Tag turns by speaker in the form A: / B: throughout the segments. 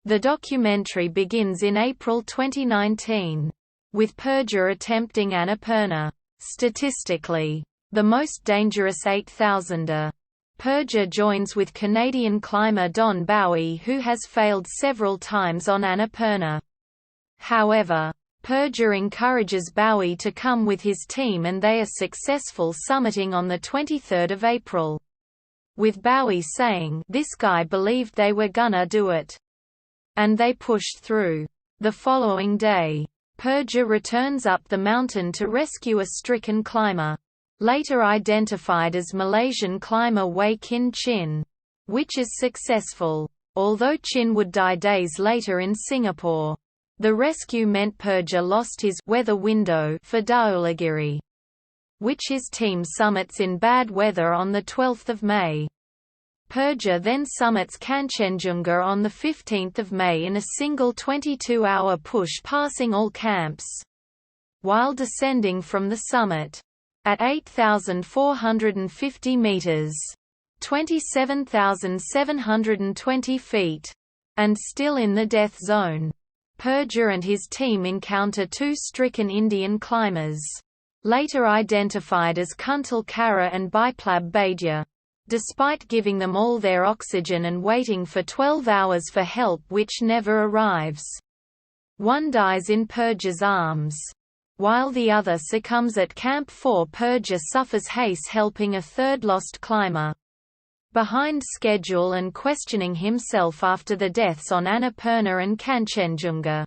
A: The documentary begins in April 2019, with Purja attempting Annapurna. Statistically, the most dangerous 8,000er. Purja joins with Canadian climber Don Bowie, who has failed several times on Annapurna. However, Purja encourages Bowie to come with his team and they are successful summiting on 23 April. With Bowie saying, "This guy believed they were gonna do it." And they pushed through. The following day, Purja returns up the mountain to rescue a stricken climber, later identified as Malaysian climber Wei Kin Chin, which is successful. Although Chin would die days later in Singapore. The rescue meant Purja lost his weather window for Dhaulagiri, which his team summits in bad weather on 12 May. Purja then summits Kanchenjunga on 15 May in a single 22-hour push passing all camps, while descending from the summit at 8,450 meters, 27,720 feet, and still in the death zone. Purja and his team encounter two stricken Indian climbers, later identified as Kuntal Kara and Biplab Baidya. Despite giving them all their oxygen and waiting for 12 hours for help which never arrives, one dies in Purja's arms, while the other succumbs at Camp 4. Purja suffers haste helping a third lost climber. Behind schedule and questioning himself after the deaths on Annapurna and Kanchenjunga.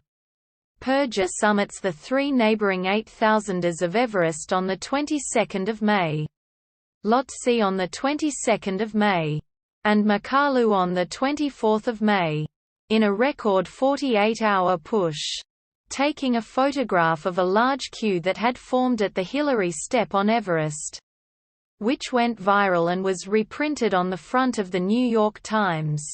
A: Purja summits the three neighbouring 8,000ers of Everest on 22 May, Lhotse on 22 May, and Makalu on 24 May, in a record 48-hour push, taking a photograph of a large queue that had formed at the Hillary Step on Everest, which went viral and was reprinted on the front of the New York Times.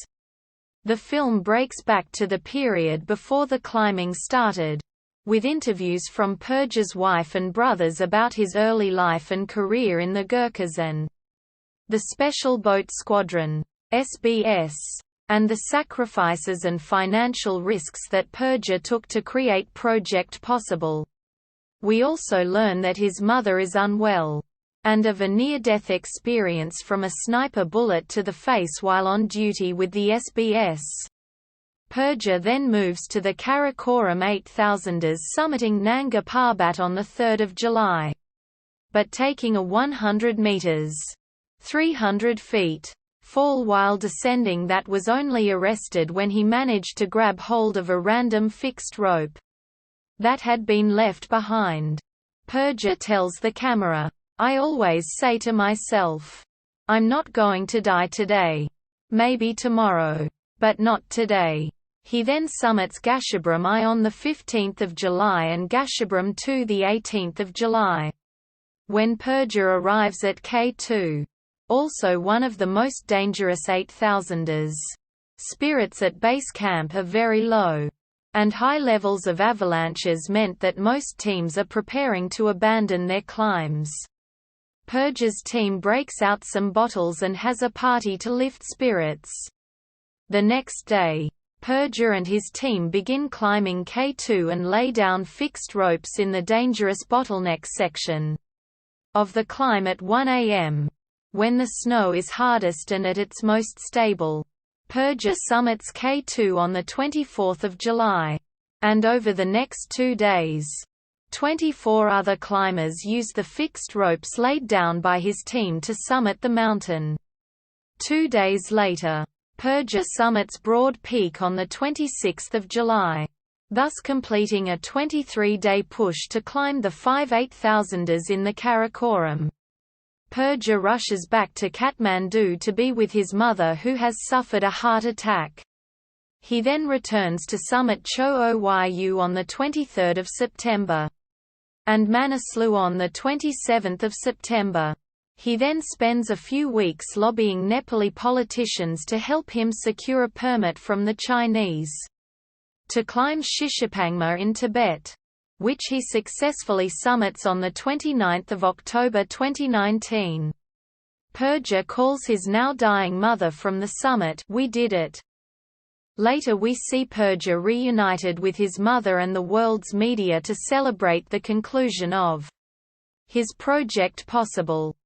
A: The film breaks back to the period before the climbing started, with interviews from Purja's wife and brothers about his early life and career in the Gurkhas and the Special Boat Squadron (SBS), and the sacrifices and financial risks that Purja took to create Project Possible. We also learn that his mother is unwell, and of a near-death experience from a sniper bullet to the face while on duty with the SBS. Purja then moves to the Karakoram 8,000ers summiting Nanga Parbat on 3 July. But taking a 100 meters (300 feet) fall while descending that was only arrested when he managed to grab hold of a random fixed rope that had been left behind. Purja tells the camera, "I always say to myself, I'm not going to die today. Maybe tomorrow. But not today." He then summits Gasherbrum I on 15 July and Gasherbrum II 18 July. When Purja arrives at K2, also one of the most dangerous 8,000ers, spirits at base camp are very low, and high levels of avalanches meant that most teams are preparing to abandon their climbs. Purja's team breaks out some bottles and has a party to lift spirits. The next day, Purja and his team begin climbing K2 and lay down fixed ropes in the dangerous bottleneck section of the climb at 1 a.m., when the snow is hardest and at its most stable. Purja summits K2 on 24 July. And over the next 2 days, 24 other climbers use the fixed ropes laid down by his team to summit the mountain. 2 days later, Purja summits Broad Peak on 26 July, thus completing a 23-day push to climb the 5 8,000ers in the Karakoram. Purja rushes back to Kathmandu to be with his mother who has suffered a heart attack. He then returns to summit Cho Oyu on 23 September. And Manaslu on 27 September. He then spends a few weeks lobbying Nepali politicians to help him secure a permit from the Chinese to climb Shishapangma in Tibet, which he successfully summits on 29 October 2019. Purja calls his now dying mother from the summit, "We did it." Later we see Purger reunited with his mother and the world's media to celebrate the conclusion of his project possible.